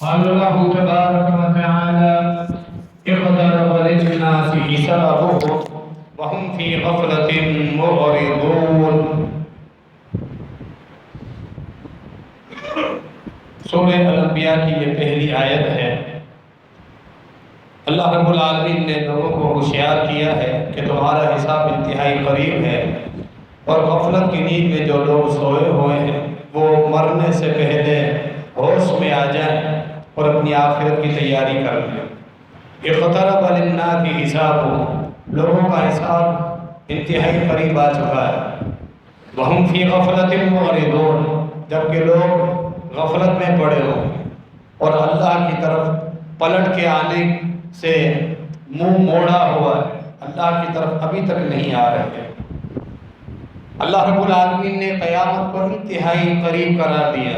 قال الله تبارك وتعالى اقترب للناس حسابهم وهم في غفلة معرضون۔ سورہ الانبیاء کی یہ پہلی آیت ہے۔ اللہ رب العالمین نے لوگوں کو ہوشیار کیا ہے کہ تمہارا حساب انتہائی قریب ہے، اور غفلت کی نیند میں جو لوگ سوئے ہوئے ہیں وہ مرنے سے پہلے ہوش میں آ جائیں اور اپنی آخرت کی تیاری کر لیں۔ اقترب للناس حسابهم، لوگوں کا حساب انتہائی قریب آ چکا ہے۔ وہم فی غفلۃ معرضون، جبکہ لوگ غفلت میں پڑے ہوں اور اللہ کی طرف پلٹ کے آنے سے منہ موڑا ہوا ہے، اللہ کی طرف ابھی تک نہیں آ رہے ہیں۔ اللہ رب العالمین نے قیامت کو انتہائی قریب قرار دیا۔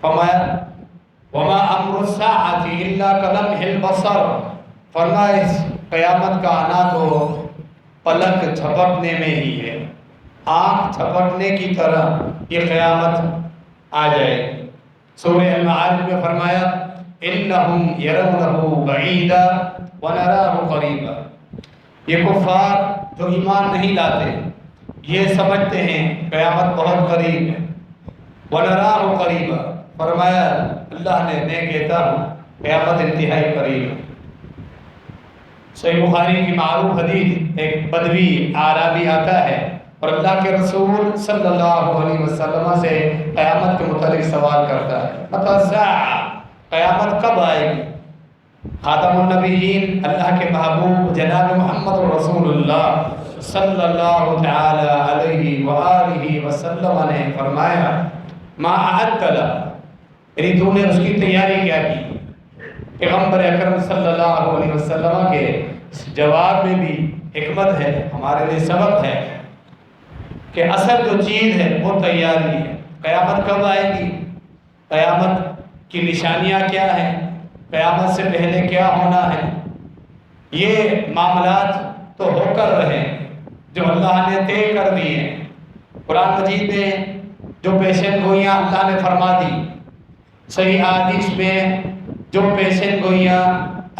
فرمایا وما امر الساعۃ الا کلمح البصر، فرمایا اس قیامت کا آنا تو پلک جھپکنے میں ہی ہے، آنکھ جھپکنے کی طرح یہ قیامت آ جائے گی۔ سورہ المعارج میں فرمایا انہم یرونہ بعیدا ونراہ قریبا، یہ کفار جو ایمان نہیں لاتے یہ سمجھتے ہیں قیامت بہت قریب ہے۔ وَنَرَاهُ قَرِيبًا، فرمایا اللہ نے میں کہتا ہوں قیامت انتہائی قریب ہے۔ صحیح بخاری کی معروف حدیث، ایک بدوی اعرابی آتا ہے اور اللہ کے رسول صلی اللہ علیہ وسلم سے قیامت کے متعلق سوال کرتا ہے، متی الساعہ، قیامت کب آئے گی؟ خاتم النبیین اللہ کے محبوب جناب محمد رسول اللہ صلی اللہ تعالی علیہ وآلہ وسلم نے فرمایا ما اعدت لها، یعنی تو نے اس کی تیاری کیا کی؟ پیغمبر اکرم صلی اللہ علیہ وسلم کے جواب میں بھی حکمت ہے، ہمارے لیے سبق ہے کہ اصل جو چیز ہے وہ تیاری ہے۔ قیامت کب آئے گی؟ قیامت کی نشانیاں کیا ہیں؟ قیامت سے پہلے کیا ہونا ہے؟ یہ معاملات تو ہو کر رہے جو اللہ نے طے کر دی ہیں۔ قرآن مجید میں جو پیشن گوئیاں اللہ نے فرما دی، صحیح حدیث میں جو پیشن گوئیاں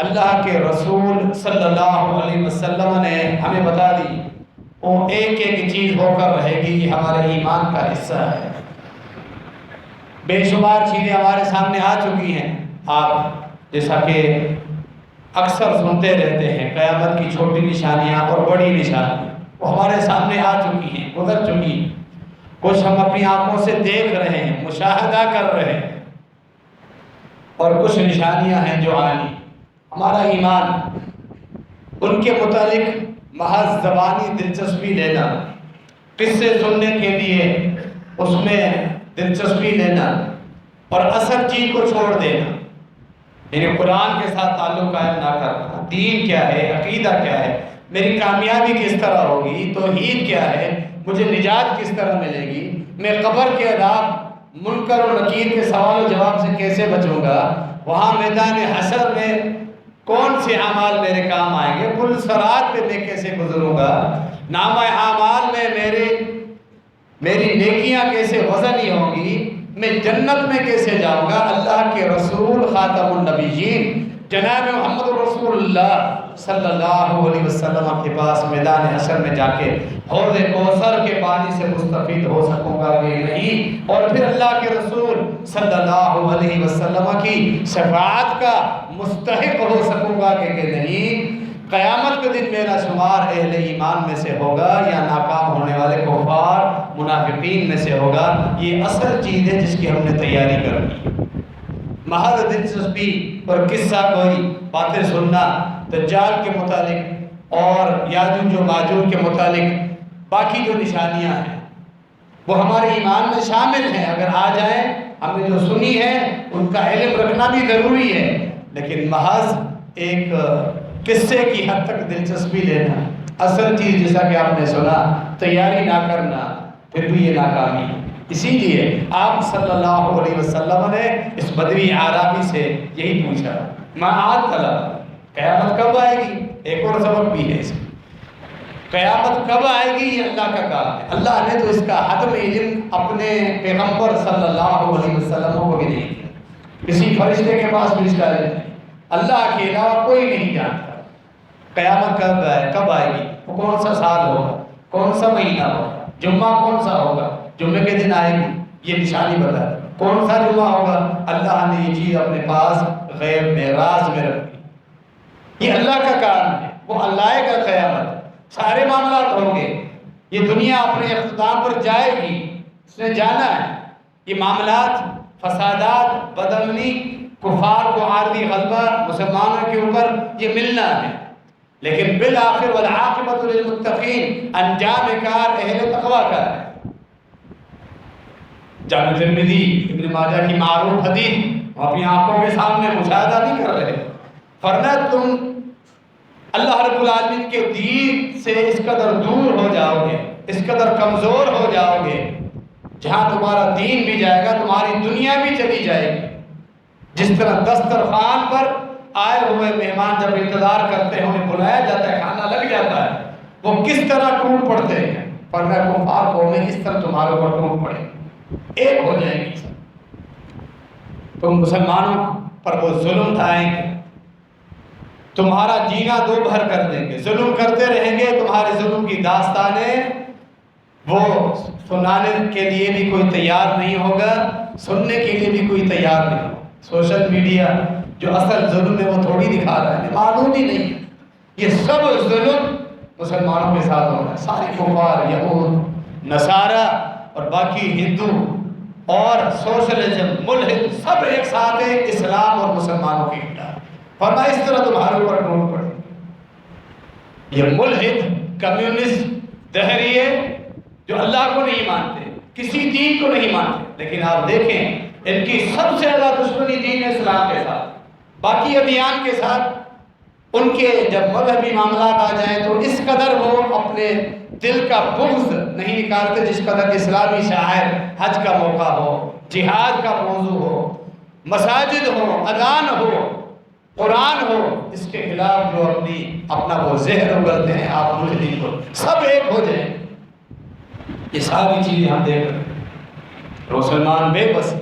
اللہ کے رسول صلی اللہ علیہ وسلم نے ہمیں بتا دی، وہ ایک ایک چیز ہو کر رہے گی، یہ ہمارے ایمان کا حصہ ہے۔ بے شمار چیزیں ہمارے سامنے آ چکی ہیں، آپ جیسا کہ اکثر سنتے رہتے ہیں قیامت کی چھوٹی نشانیاں اور بڑی نشانیاں، وہ ہمارے سامنے آ چکی ہیں، گزر چکی ہیں، کچھ ہم اپنی آنکھوں سے دیکھ رہے ہیں، مشاہدہ کر رہے ہیں، اور کچھ نشانیاں ہیں جو آنی۔ ہمارا ایمان ان کے متعلق محض زبانی دلچسپی لینا، قصے سننے کے لیے اس میں دلچسپی لینا اور اصل چیز کو چھوڑ دینا، یعنی قرآن کے ساتھ تعلق قائم نہ کرنا، دین کیا ہے، عقیدہ کیا ہے، میری کامیابی کس طرح ہوگی، توحید کیا ہے، مجھے نجات کس طرح ملے گی، میں قبر کے عذاب، منکر و نکیر کے سوال و جواب سے کیسے بچوں گا، وہاں میدان حشر میں کون سے اعمال میرے کام آئیں گے، پل صراط پہ میں کیسے گزروں گا، نامہ اعمال میں میری نیکیاں کیسے وزنی ہوں گی، میں جنت میں کیسے جاؤں گا۔ اللہ کے رسول خاتم النبیین جناب محمد رسول اللہ صلی اللہ علیہ وسلم کے پاس میدان حشر میں جا کے حوض کوثر کے پانی سے مستفید ہو سکوں گا کہ نہیں، اور پھر اللہ کے رسول صلی اللہ علیہ وسلم کی شفاعت کا مستحق ہو سکوں گا کہ نہیں۔ قیامت کے دن میرا شمار اہل ایمان میں سے ہوگا یا ناکام ہونے والے کفار منافقین میں سے ہوگا۔ یہ اصل چیز ہے جس کی ہم نے تیاری کرنی۔ محض دلچسپی اور قصہ کوئی باتیں سننا دجال کے متعلق اور یاجوج و ماجوج کے متعلق باقی جو نشانیاں ہیں وہ ہمارے ایمان میں شامل ہیں، اگر آ جائیں ہم نے جو سنی ہے ان کا علم رکھنا بھی ضروری ہے، لیکن محض ایک قصے کی حد تک دلچسپی لینا، اصل چیز جیسا کہ آپ نے سنا تیاری نہ کرنا، پھر بھی یہ ناکامی ہے۔ اسی لیے آپ صلی اللہ علیہ وسلم نے اس بدوی اعرابی سے یہی پوچھا، معاد طلب، قیامت کب آئے گی؟ ایک اور سبق بھی ہے اس میں، قیامت کب آئے گی یہ اللہ کا کام ہے۔ اللہ نے تو اس کا حتم علم اپنے پیغمبر صلی اللہ علیہ وسلم کو بھی نہیں دیا، کسی فرشتے کے پاس بھی اس کا علم نہیں، اللہ کے علاوہ کوئی نہیں جانتا قیامت کب آئے گی، وہ کون سا سال ہوگا، کون سا مہینہ ہوگا، جمعہ کون سا ہوگا، جمعے کے دن آئے گی یہ نشانی بتا ہے، کون سا جمعہ ہوگا، اللہ نے یہ چیز اپنے پاس غیب میں راز میں رکھی، یہ اللہ کا کام ہے، وہ اللہ کا قیامت سارے معاملات ہوں گے، یہ دنیا اپنے اختتام پر جائے گی، اس نے جانا ہے، یہ معاملات فسادات بدامنی کفار کو عارضی غلبہ مسلمانوں کے اوپر یہ ملنا ہے، لیکن بالآخر والعاقبۃ للمتقین انجام کار اہل تقوی کا ہے۔ جامع ترمذی ابن ماجہ کی معروف حدیث ہم اپنی آنکھوں کے سامنے مشاہدہ نہیں کر رہے، فرمایا تم اللہ رب العالمین کے دین سے اس قدر دور ہو جاؤ گے، اس قدر کمزور ہو جاؤ گے، جہاں تمہارا دین بھی جائے گا تمہاری دنیا بھی چلی جائے گی۔ جس طرح دسترخوان پر آئے ہوئے مہمان جب انتظار کرتے ہیں انہیں بلایا جاتا ہے، کھانا لگ جاتا ہے، وہ کس طرح ٹوٹ پڑتے ہیں، فرمایا کفار قومیں اس طرح تمہارے اوپر ٹوٹ پڑے، ایک ہو جائیں گی، تم مسلمانوں پر وہ ظلم ڈھائیں گے، تمہارا جینا دو بھر کر دیں گے، ظلم کرتے رہیں گے، تمہارے ظلم کی داستانیں وہ سنانے کے لیے بھی کوئی تیار نہیں ہوگا، سننے کے لیے بھی کوئی تیار نہیں ہوگا۔ سوشل میڈیا جو اصل ظلم ہے وہ تھوڑی دکھا رہا ہے، معلوم ہی نہیں ہے، یہ سب ظلم مسلمانوں کے ساتھ ہو رہا ہے، سارے کفار یہود نصارہ اور باقی ہندو اور سوشلزم ملحد سب ایک ساتھ ہیں اسلام اور مسلمانوں کے خلاف، فرمایا اس طرح تمہارے اوپر ٹوٹ پڑے۔ یہ ملحد کمیونسٹ دہریے جو اللہ کو نہیں مانتے، کسی دین کو نہیں مانتے، لیکن آپ دیکھیں ان کی سب سے زیادہ دشمنی دین اسلام کے ساتھ، باقی ادیان کے ساتھ ان کے جب مذہبی معاملات آ جائیں تو اس قدر وہ اپنے دل کا بغض نہیں نکالتے جس قدر اسلامی شاعر حج کا موقع ہو، جہاد کا موضوع ہو، مساجد ہو، اذان ہو، قرآن ہو، اس کے خلاف جو اپنا وہ زہر اگلتے ہیں، آپ مجھے دین کو سب ایک ہو جائیں، یہ ساری چیزیں ہم دیکھ رہے ہیں، مسلمان بے بس،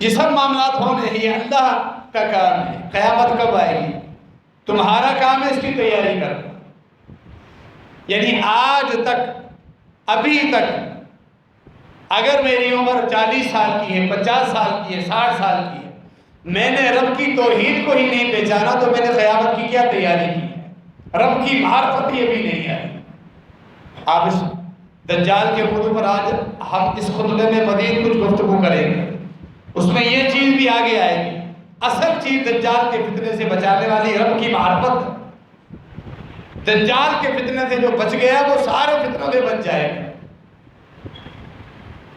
یہ سب معاملات ہونے ہیں، یہ اللہ کا کام ہے، قیامت کب آئے گی، تمہارا کام ہے اس کی تیاری کرنا، یعنی آج تک ابھی تک اگر میری عمر 40 سال کی ہے، 50 سال کی ہے، 60 سال کی ہے، میں نے رب کی توحید کو ہی نہیں پہچانا تو میں نے قیامت کی کیا تیاری کی ہے، رب کی معرفت یہ بھی نہیں آئی۔ آپ اس دجال کے موضوع پر آج ہم اس خطبے میں مزید کچھ گفتگو کریں گے، اس میں یہ چیز بھی آگے آئے گی، اصل چیز دجال کے فتنے سے بچانے والی رب کی معرفت ہے، دجال کے فتنے سے جو بچ گیا وہ سارے فتنوں سے بچ جائے گا،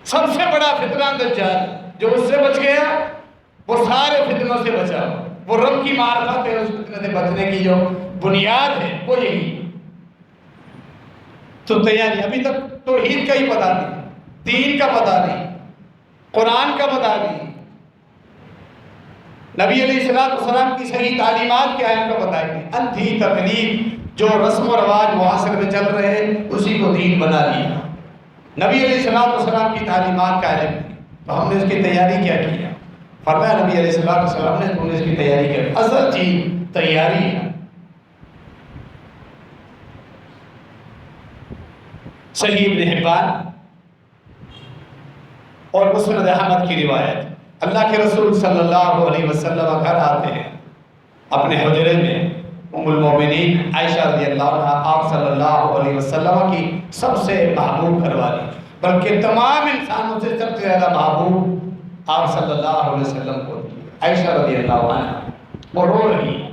سب سے بڑا فتنہ دجال، جو اس سے بچ گیا وہ سارے فتنوں سے بچا، وہ رب کی معرفت ہے، اس فتنے سے بچنے کی جو بنیاد ہے وہ یہی ہے۔ تو تیاری ابھی تک توحید کا ہی پتہ نہیں، دین کا پتہ نہیں، قرآن کا پتہ نہیں، نبی علیہ السلام کی صحیح تعلیمات کیا ہے ان کا پتہ نہیں، اندھی تقلید جو رسم و رواج معاصر میں چل رہے ہیں اسی کو دین بنا لیا، نبی علیہ السلام کی تعلیمات کا علم نہیں، تو ہم نے اس کی تیاری کیا کی ہے، فرمایا نبی علیہ السلام نے تم نے اس کی تیاری کیا، اصل چیز تیاری ہے۔ صحیح ابن حبان اور مسند احمد کی روایت، اللہ کے رسول صلی اللہ علیہ وسلم گھر آتے ہیں، اپنے حجرے میں ام المومنین عائشہ رضی اللہ عنہ آپ صلی اللہ علیہ وسلم کی سب سے محبوب گھر والی، بلکہ تمام انسانوں سے سب سے زیادہ محبوب آپ صلی اللہ علیہ وسلم کو عائشہ رضی اللہ عنہ، وہ رو رہی ہیں،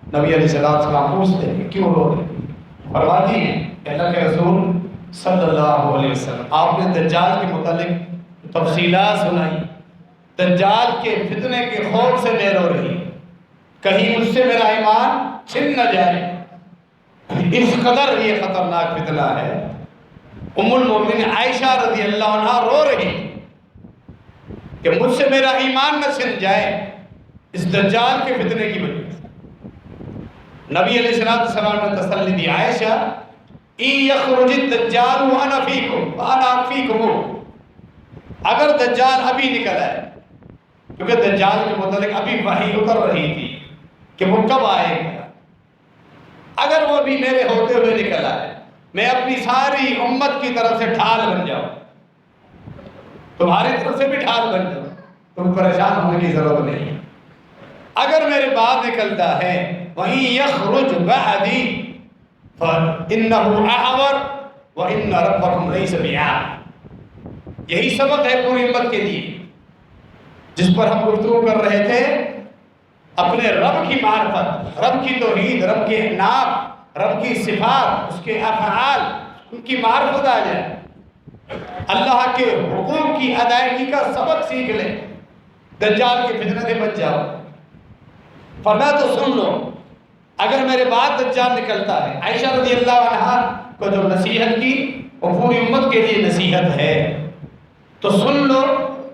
نبی علیہ السلام پوچھتے ہیں کیوں رو رہی، فرماتی ہیں اللہ کے رسول صلی اللہ علیہ وسلم آپ نے دجال کے متعلق تفصیلات سنائی، دجال کے فتنے کے خوف سے میں رو رہی، کہیں مجھ سے میرا ایمان چھن نہ جائے، اس قدر یہ خطرناک فتنہ ہے۔ ام المومنین عائشہ رضی اللہ عنہ رو رہی کہ مجھ سے میرا ایمان نہ چھن جائے اس دجال کے فتنے کی وجہ سے۔ نبی علیہ السلام نے تسلی دی، عائشہ ان یخرج الدجال وانا فیکم وانا فیکم، اگر دجال ابھی نکل آئے کیونکہ دجال کے متعلق ابھی وحی اتر رہی تھی کہ وہ کب آئے گا۔ اگر وہ بھی میرے ہوتے ہوئے نکل آئے، میں اپنی ساری امت کی طرف سے ڈھال بن جاؤں، تمہاری طرف سے بھی ڈھال بن جاؤں، تم پریشان ہونے کی ضرورت نہیں۔ اگر میرے بعد نکلتا ہے وَإِن يَخْرُجْ بَعْدِي فَإِنَّهُ أَعْوَرُ وَإِنَّ رَبَّكُمْ لَيْسَ بِأَعْوَرَ۔ یہی سبق ہے پوری امت کے لیے جس پر ہم گفتگو کر رہے تھے، اپنے رب کی معرفت، رب کی توحید، رب کے نام، رب کی صفات، اس کے افعال، ان کی معرفت آ جائے، اللہ کے حقوق کی ادائیگی کا سبق سیکھ لیں، دجال کے فتنہ سے بچ جاؤ۔ فرمایا تو سن لو، اگر میرے بعد دجال نکلتا ہے، عائشہ رضی اللہ عنہا کو جو نصیحت کی وہ پوری امت کے لیے نصیحت ہے، تو سن لو،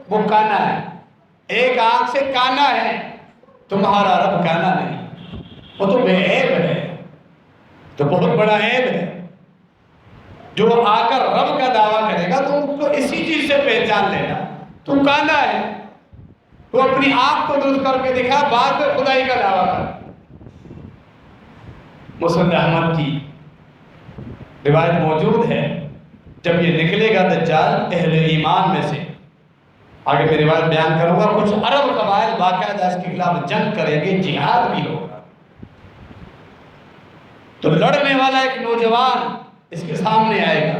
وہ کانا ہے، ایک آنکھ سے کانا ہے، تمہارا رب کانا نہیں، وہ تو بے عیب ہے، تو بہت بڑا عیب ہے۔ جو آ کر رب کا دعویٰ کرے گا تو اس کو اسی چیز سے پہچان لینا، تو کانا ہے، تو اپنی آنکھ کو درست کر کے دکھا، بعد میں خدائی کا دعویٰ کر۔ مسند احمد کی روایت موجود ہے، جب یہ نکلے گا دجال اہل ایمان میں سے، آگے میں روایت بیان کروں گا، کچھ عرب قبائل باقاعدہ اس کے خلاف جنگ کریں گے، جہاد بھی ہوگا، تو لڑنے والا ایک نوجوان اس کے سامنے آئے گا،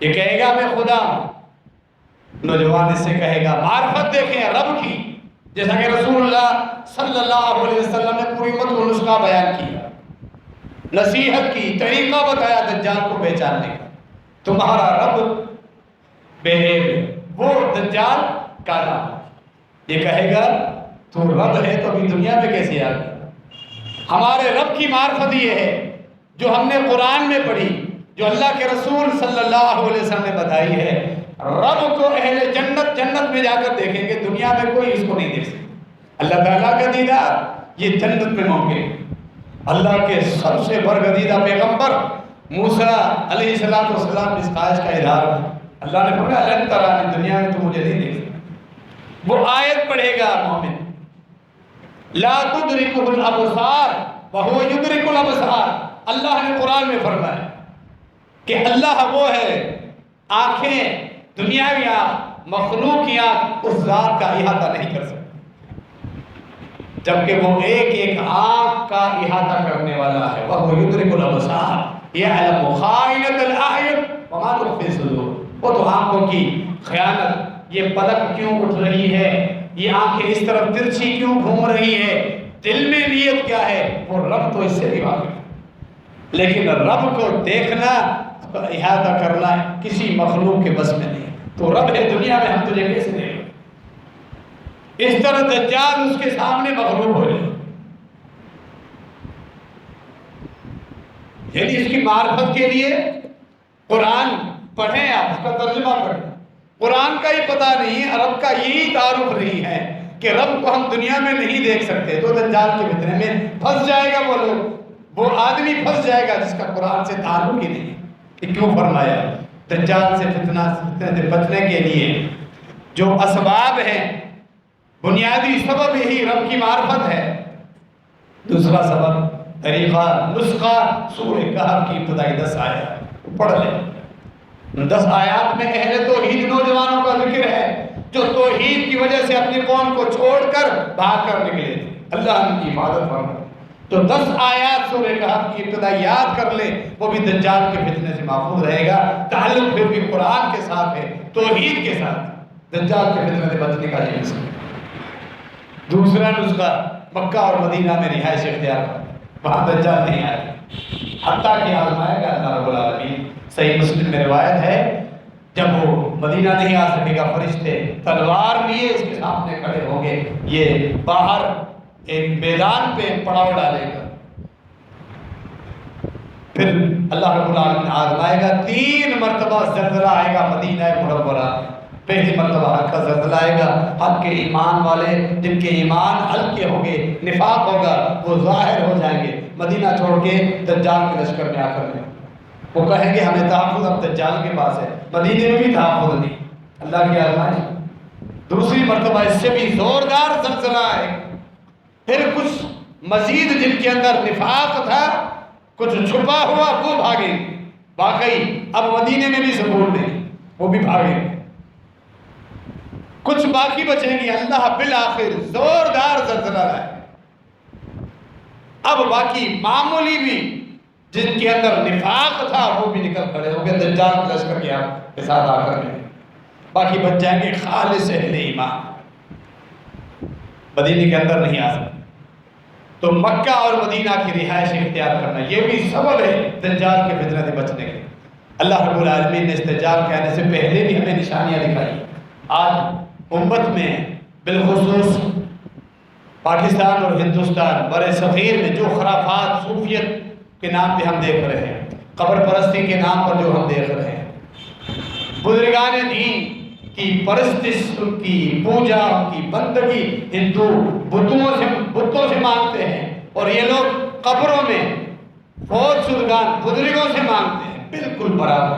یہ کہے گا میں خدا ہوں۔ نوجوان اس سے کہے گا، معرفت دیکھیں رب کی، جیسا کہ رسول اللہ صلی اللہ علیہ وسلم نے پوری امت کو نسخہ بیان کیا، نصیحت کی، طریقہ بتایا دجال کو پہچاننے کا۔ تمہارا رب بے عیب ہے، وہ دجال کالا، یہ کہے گا تو رب ہے تو ابھی دنیا میں کیسے آ گیا؟ ہمارے رب کی معرفت یہ ہے جو ہم نے قرآن میں پڑھی، جو اللہ کے رسول صلی اللہ علیہ وسلم نے بتائی ہے، رب کو اہل جنت جنت میں جا کر دیکھیں گے، دنیا میں کوئی اس کو نہیں دیکھ سکتا۔ اللہ تعالیٰ کا دیدار یہ جنت میں ممکن ہے۔ اللہ کے سب سے برگزیدہ پیغمبر موسیٰ علیہ السلام اس خواہش کا اظہار ہے، اللہ نے فرمایا لن ترانی، دنیا میں تو مجھے نہیں دیکھ سکتا۔ وہ آیت پڑھے گا مومن، لا تدرکہ الابصار وہو یدرک الابصار، اللہ نے قرآن میں فرمایا کہ اللہ وہ ہے، آنکھیں دنیاوی آنکھ، مخلوقی آنکھ اس ذات کا احاطہ نہیں کر سکتی، جبکہ وہ ایک ایک آنکھ کا احاطہ کرنے والا ہے، وہو یدرک الابصار یعلم خائنۃ الاعین وما تخفی الصدور۔ وہ تو آنکھوں کی خیانت، یہ پلک کیوں اٹھ رہی ہے، یہ آنکھیں اس طرف ترچھی کیوں گھوم رہی ہے، دل میں نیت کیا ہے، وہ رب تو اس سے بھی واقف ہے، لیکن رب کو دیکھنا، احاطہ کرنا کسی مخلوق کے بس میں نہیں۔ تو رب ہے دنیا میں، ہم تجھے کیسے دیکھیں؟ اس طرح دجال اس کے سامنے مغلوب ہو جائے، یعنی اس کی معرفت کے لیے قرآن پڑھیں، آپ اس کا ترجمہ پڑھیں، قرآن کا ہی پتہ نہیں، عرب کا یہی تعارف نہیں ہے کہ رب کو ہم دنیا میں نہیں دیکھ سکتے، تو دجال کے فتنے میں پھنس جائے گا وہ لوگ، وہ آدمی پھنس جائے گا جس کا قرآن سے تعلق ہی نہیں کہ کیوں فرمایا۔ دجال سے فتنہ سے بچنے کے لیے جو اسباب ہیں، بنیادی سبب یہی رب کی معرفت ہے۔ دوسرا سبب، طریقہ، نسخہ، سورہ کہف کی ابتدائی 10 آیات پڑھ لیں۔ 10 آیات میں اہل توحید نوجوانوں کا ذکر ہے جو توحید کی وجہ سے اپنی قوم کو چھوڑ کر بھاگ کر نکلے تھے، اللہ ان کی حفاظت فرمائے۔ تو 10 آیات سورہ کہف کی ابتدا یاد کر لیں، وہ بھی دجال کے فتنے سے محفوظ رہے گا۔ تعلق پھر بھی قرآن کے ساتھ ہے، توحید کے ساتھ، دجال کے فتنے سے بچنے کا یہ نسخہ۔ دوسرا نسخہ، مکہ اور مدینہ میں رہائش اختیار کرنا، وہاں دجال نہیں آئے، حتیٰ کہ آزمائے گا اللہ رب العالمین۔ صحیح مسلم میں روایت ہے، جب وہ مدینہ نہیں آ سکے گا، فرشتے تلوار لیے اس کے سامنے کھڑے ہوں گے، یہ باہر ایک میدان پہ پڑاؤ ڈالے گا، پھر اللہ رب العالمین آزمائے گا، 3 مرتبہ زلزلہ آئے گا مدینہ منورہ۔ پہلی مرتبہ حق کا زلزلہ آئے گا، حق کے ایمان والے جن کے ایمان ہلکے ہوں گے، نفاق ہوگا، وہ ظاہر ہو جائیں گے، مدینہ چھوڑ کے دجال کے لشکر میں آ کر گئے، وہ کہیں گے ہمیں تحفظ اب دجال کے پاس ہے، مدینے میں بھی تحفظ نہیں، اللہ کی آزمائش۔ دوسری مرتبہ اس سے بھی زوردار زلزلہ آئے، پھر کچھ مزید جن کے اندر نفاق تھا، کچھ چھپا ہوا، وہ بھاگے، واقعی اب مدینے میں بھی سکون نہیں، وہ بھی بھاگے، کچھ باقی بچیں گی، اللہ بالآخر زوردار زلزلہ لائے۔ اب باقی معمولی بھی جن کے اندر نفاق تھا وہ بھی نکل کھڑے ہو گئے، دجال کے لشکر کے ساتھ آ کر کے، باقی بچ جائیں گے خالص اہل ایمان، مدینے کے اندر نہیں آ سکتے۔ تو مکہ اور مدینہ کی رہائش اختیار کرنا یہ بھی سبب ہے دجال کے فتنہ سے بچنے کے۔ اللہ رب العالمین نے اس دجال کے آنے سے پہلے بھی ہمیں نشانیاں دکھائی۔ آج امت میں بالخصوص پاکستان اور ہندوستان بر صغیر میں جو خرافات صوفیت کے نام پہ ہم دیکھ رہے ہیں، قبر پرستی کے نام پر جو ہم دیکھ رہے ہیں، بزرگان دین کی پرستش، ان کی پوجا، ان کی بندگی ہندو بتوں سے مانگتے ہیں، اور یہ لوگ قبروں میں فوت شدگان بزرگوں سے مانگتے ہیں، بالکل برابر۔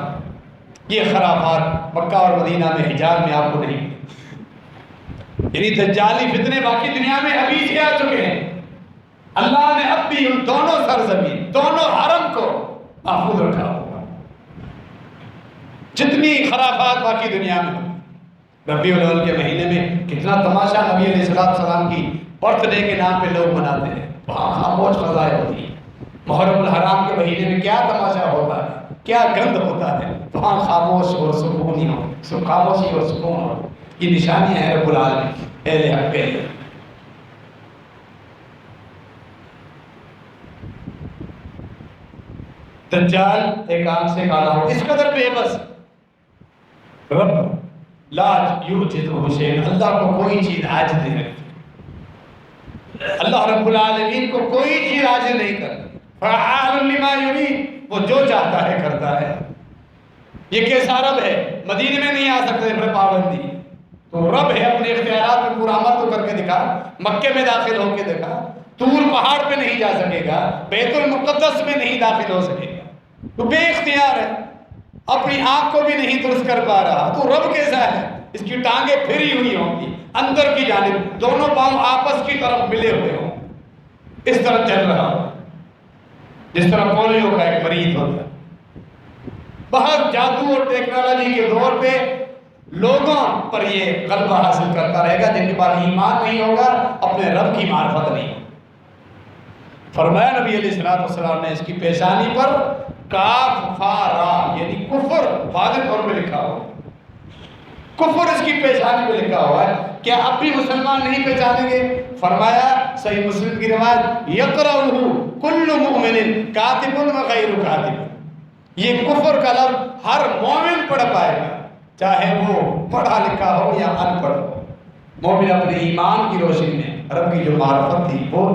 یہ خرافات مکہ اور مدینہ میں، حجاز میں آپ کو نہیں، یعنی دجالی فتنے باقی دنیا میں ابھی سے آ چکے ہیں۔ اللہ نے اب بھی ان دونوں سرزمین، دونوں حرم کو محفوظ رکھا ہوگا۔ جتنی خرافات باقی دنیا میں، ربیع الاول کے مہینے میں کتنا تماشا نبی علیہ السلام کی برتھ ڈے کے نام پہ لوگ مناتے ہیں، وہاں خاموش فضائیں ہوتی ہیں۔ محرم الحرام کے مہینے میں کیا تماشا ہوتا ہے، کیا گند ہوتا ہے، وہاں خاموش اور سکون ہو، خاموشی اور سکون ہو۔ یہ نشانیاں ہیں رب العالمین اہل حق کے لیے۔ دجال ایک آنکھ سے کالا ہو، اس قدر بے بس، رب لا یعجزہ شیء، اللہ کو کوئی چیز عاجز نہیں رکھتی، اللہ رب العالمین کو کوئی چیز عاجز نہیں کرتی، فعال لما یرید، وہ جو چاہتا ہے کرتا ہے۔ یہ کیسا رب ہے؟ مدینے میں نہیں آ سکتے پھر پابندی، تو رب ہے اپنے اختیارات میں پورا عمل تو کر کے دکھا، مکے میں داخل ہو کے دکھا، طور پہاڑ پہ نہیں جا سکے گا، بیت المقدس میں نہیں داخل ہو سکے گا، تو بے اختیار ہے، اپنی آنکھ کو بھی نہیں درست کر پا رہا، تو رب کیسا ہے؟ اس کی ٹانگیں پھری ہوئی ہوں گی اندر کی جانب، دونوں پاؤں آپس کی طرف ملے ہوئے ہوں، اس طرح چل رہا ہو جس طرح پولیو کا ایک مریض ہوتا ہے۔ بہت جادو اور ٹیکنالوجی کے دور پہ لوگوں پر یہ غلبہ حاصل کرتا رہے گا جن کے پاس ایمان نہیں ہوگا، اپنے رب کی معرفت نہیں ہوگی۔ فرمایا نبی علیہ السلام نے اس کی پیشانی پر کاف فا را، یعنی کفر واضح طور پہ لکھا ہوا، کفر اس کی پیشانی پہ لکھا ہوا ہے۔ کیا اب بھی مسلمان نہیں پہچانیں گے؟ فرمایا صحیح مسلم کی روایت، یقرأہ کل مؤمن کاتب و غیر کاتب، یہ کفر کا لفظ ہر مومن پڑھ پائے گا، چاہے وہ پڑھا لکھا ہو یا ان پڑھ ہو۔ مومن اپنے ایمان کی روشنی میں رب کی جو معرفت تھی، وہ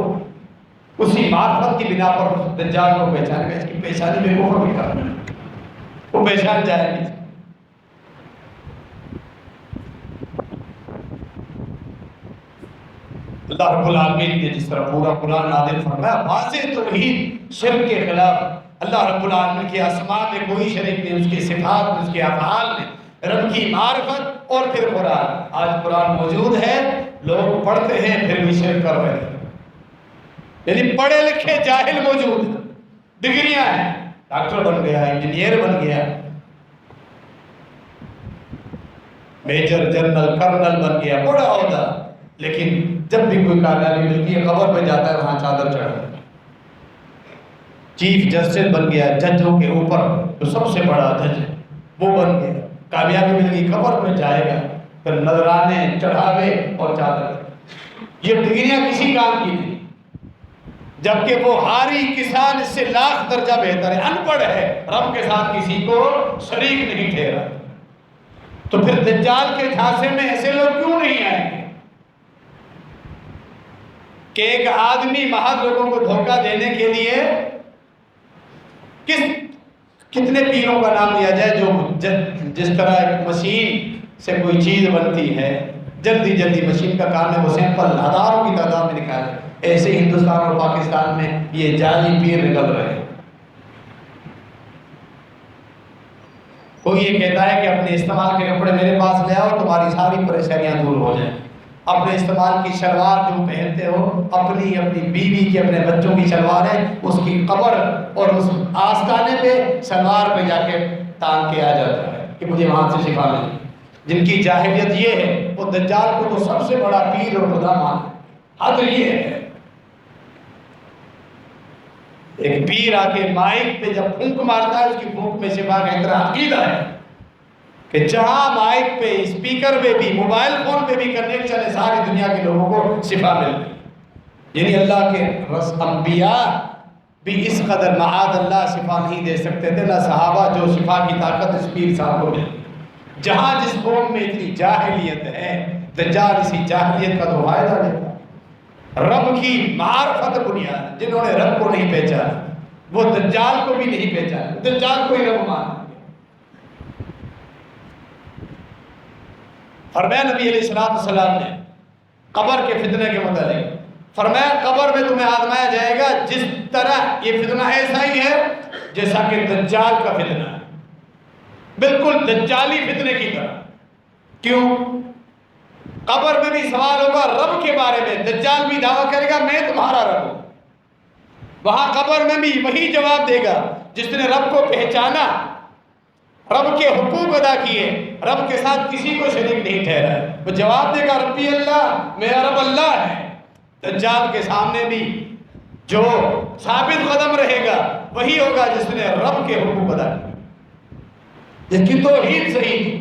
اسی معرفت کی بنا پر دجال کو پہچانے گا، اس کی پیشانی میں کفر لکھا ہے، وہ پہچان جائے گی۔ اللہ رب العالمین نے جس طرح پورا قرآن نازل فرمایا، واضح توحید، شرک کے خلاف، اللہ رب العالمین کے اسماء میں کوئی شریک نہیں، اس کی صفات میں، اس کے افعال میں، رب کی معرفت، اور پھر قرآن۔ آج قرآن موجود ہے، لوگ پڑھتے ہیں پھر بھی شرک کر رہے ہیں، یعنی پڑھے لکھے جاہل موجود ہیں، ڈگریاں ہیں، ڈاکٹر بن گیا، انجینئر بن گیا، میجر جنرل کرنل بن گیا، بڑا عہدہ، لیکن جب بھی کوئی کامیابی ملتی ہے قبر پہ جاتا ہے، وہاں چادر چڑھا ہے۔ چیف جسٹس بن گیا، ججوں کے اوپر جو سب سے بڑا جج ہے وہ بن گیا، کامیابی مل گئی، قبر پہ جائے گا، پھر نذرانے چڑھاوے اور چادر۔ یہ ڈگریاں کسی کام کی نہیں، جبکہ وہ ہاری کسان اس سے لاکھ درجہ بہتر ہے، ان پڑھ ہے، رب کے ساتھ کسی کو شریک نہیں ٹھہرا۔ تو پھر دجال کے جھانسے میں ایسے لوگ کیوں نہیں آئیں گے کہ ایک آدمی محض لوگوں کو دھوکہ دینے کے لیے کتنے پیروں کا نام لیا جائے، جو جس طرح ایک مشین سے کوئی چیز بنتی ہے، جلدی جلدی مشین کا کام ہے وہ سیمپل ہزاروں کی تعداد میں نکالے، ایسے ہندوستان اور پاکستان میں یہ جعلی پیر نکل رہے ہیں۔ کوئی یہ کہتا ہے کہ اپنے استعمال کے کپڑے میرے پاس لے آؤ تمہاری ساری پریشانیاں دور ہو جائیں۔ اپنے استعمال کی شلوار جو پہنتے ہو اپنی بیوی کی اپنے بچوں کی شلوار ہے، اس کی قبر اور اس آستانے پہ شلوار پہ جا کے ٹانگ کے آ جاتا ہے کہ مجھے وہاں سے شفا ملی۔ جن کی جاہلیت یہ ہے وہ دجال کو تو سب سے بڑا پیر اور خدا مان، حد یہ ہے ایک پیر آ کے مائک پہ جب پھونک مارتا ہے اس کی پھونک میں شفا کا اتنا عقیدہ ہے کہ جہاں مائک پہ اسپیکر پہ بھی موبائل فون پہ بھی کنیکشن ہے ساری دنیا کے لوگوں کو شفا مل گئی۔ یعنی اللہ کے انبیاء بھی اس قدر معاذ اللہ شفا نہیں دے سکتے تھے، نہ صحابہ جو شفا کی طاقت اس پیر صاحب کو مل۔ جہاں جس قوم میں اتنی جاہلیت ہے دجال اسی جاہلیت کا تو فائدہ لیتا۔ رب کی معرفت بنیاد، جنہوں نے رب کو نہیں پہچانا وہ دجال کو بھی نہیں پہچانا، دجال کو ہی رب مانا۔ فرمایا نبی علیہ السلام نے قبر کے فتنے کے متعلق، فرمایا قبر میں تمہیں آزمایا جائے گا جس طرح یہ فتنہ ایسا ہی ہے جیسا کہ دجال کا فتنہ ہے، بالکل دجالی فتنے کی طرح۔ کیوں؟ قبر میں بھی سوال ہوگا رب کے بارے میں، دجال بھی دعویٰ کرے گا میں تمہارا رب ہوں۔ وہاں قبر میں بھی وہی جواب دے گا جس نے رب کو پہچانا، رب کے حقوق ادا کیے، رب کے ساتھ کسی کو شریک نہیں ٹھہرا، وہ جواب دے گا ربی اللہ، میرا رب اللہ ہے۔ دجال کے سامنے بھی جو ثابت قدم رہے گا وہی ہوگا جس نے رب کے حقوق ادا کیے، جس کی توحید صحیح تھی۔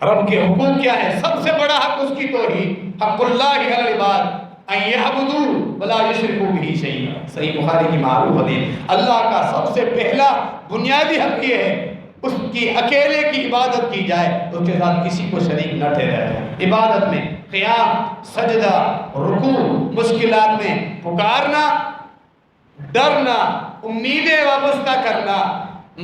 رب کے حقوق کیا ہے؟ سب سے بڑا حق اس کی توحید، حق اللہ علی العباد ان یعبدوا ولا یشرکوا بہ شیئا، صحیح بخاری کی معروف حدیث۔ اللہ کا سب سے پہلا بنیادی حق یہ ہے اس کی اکیلے کی عبادت کی جائے، اس کے ساتھ کسی کو شریک نہ ٹھہرایا جائے۔ عبادت میں قیام، سجدہ، رکوع، مشکلات میں پکارنا، ڈرنا، امیدیں وابستہ کرنا،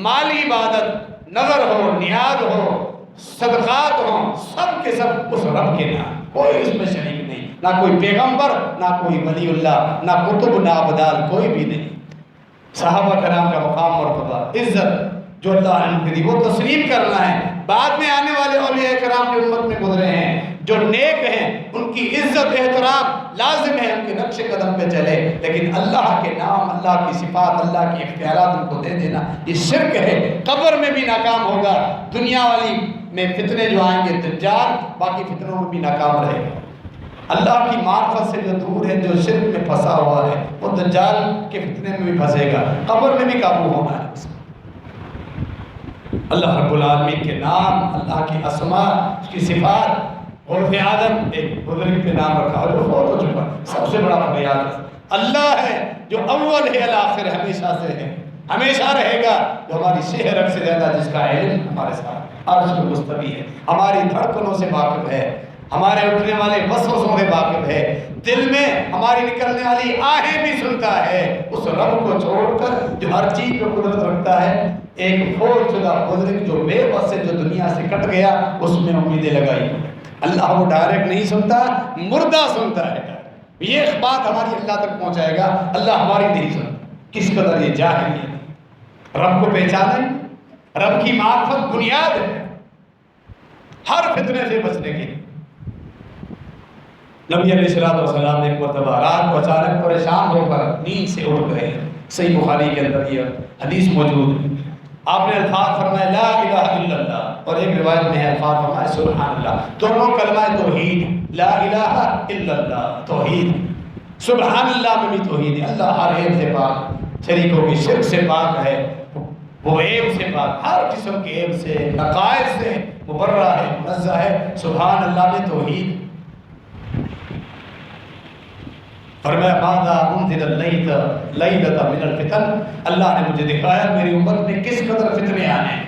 مالی عبادت، نظر ہو، نیاز ہو، صدقات ہوں، سب کے سب اس رب کے نام، کوئی اس میں شریک نہیں، نہ کوئی پیغمبر، نہ کوئی ولی اللہ، نہ کتب، نہ ابدال، کوئی بھی نہیں۔ صحابہ کرام کا مقام مرتبہ عزت جو اللہ نے دی وہ تسلیم کرنا ہے۔ بعد میں آنے والے اولیاء کرام جو امت میں گزرے ہیں جو نیک ہیں ان کی عزت احترام لازم ہے، ان کے نقش قدم پہ چلے، لیکن اللہ کے نام، اللہ کی صفات، اللہ کی اختیارات ان کو دے دینا یہ شرک ہے۔ قبر میں بھی ناکام ہوگا، دنیا والی میں فتنے جو آئیں گے دجال، باقی فتنوں میں بھی ناکام رہے گا۔ اللہ کی معرفت سے جو دور ہے، جو شرک میں پھنسا ہوا ہے، وہ دجال کے فتنے میں بھی پھنسے گا، قبر میں بھی قابو ہونا ہے۔ اللہ رب العالمین کے نام، اللہ کی اسماء، اس کی صفات، عرف آدم ایک بزرگ پہ نام رکھا اور جو فوت ہو چکا، سب سے بڑا فریاد اللہ ہے جو اول ہے الآخر، ہمیشہ سے ہے، ہمیشہ رہے گا، جو ہماری شہرت سے زیادہ جس کا علم ہمارے ساتھ عرش میں مستوی ہے، ہماری دھڑکنوں سے واقف ہے، ہمارے اٹھنے والے وسوسوں سے واقف ہے، دل میں ہماری نکلنے والی آہیں بھی سنتا ہے۔ اس رب کو چھوڑ کر جو ہر چیز پہ قدرت رکھتا ہے، ایک فوت شدہ بزرگ جو بے بس ہے، جو دنیا سے کٹ گیا، اس میں امیدیں لگائی۔ اللہ وہ ڈائریکٹ نہیں سنتا، مردہ سنتا ہے۔ یہ بات ہماری اللہ تک پہنچائے گا، اللہ ہماری نہیں سنتا۔ کس قدر یہ جاہل ہے، رب کو پہچانے، رب کی معرفت بنیاد ہے ہر فتنے سے بچنے کی۔ نبی علیہ السلام نے ایک مرتبہ رات کو اچانک پریشان ہو کر نیند سے اٹھ گئے، صحیح بخاری کے اندر یہ حدیث موجود ہے۔ آپ نے الفاظ فرمائے لا الہ الا اللہ، اور ایک روایت میں ہے الفاظ فرمائے سبحان اللہ، دونوں کلمہ توحید، لا الہ الا اللہ توحید، سبحان اللہ میں بھی توحید ہے۔ اللہ ہر عیب سے پاک، شریکوں کی شرک سے پاک ہے، وہ عیب سے پاک، ہر قسم کے عیب سے، نقائص سے مبرہ ہے، منزہ ہے۔ سبحان اللہ میں توحید۔ فرمایا ماذا انزل لیلۃ من الفتن، اللہ نے مجھے دکھایا میری امت میں کس قدر فتنے آنے ہیں،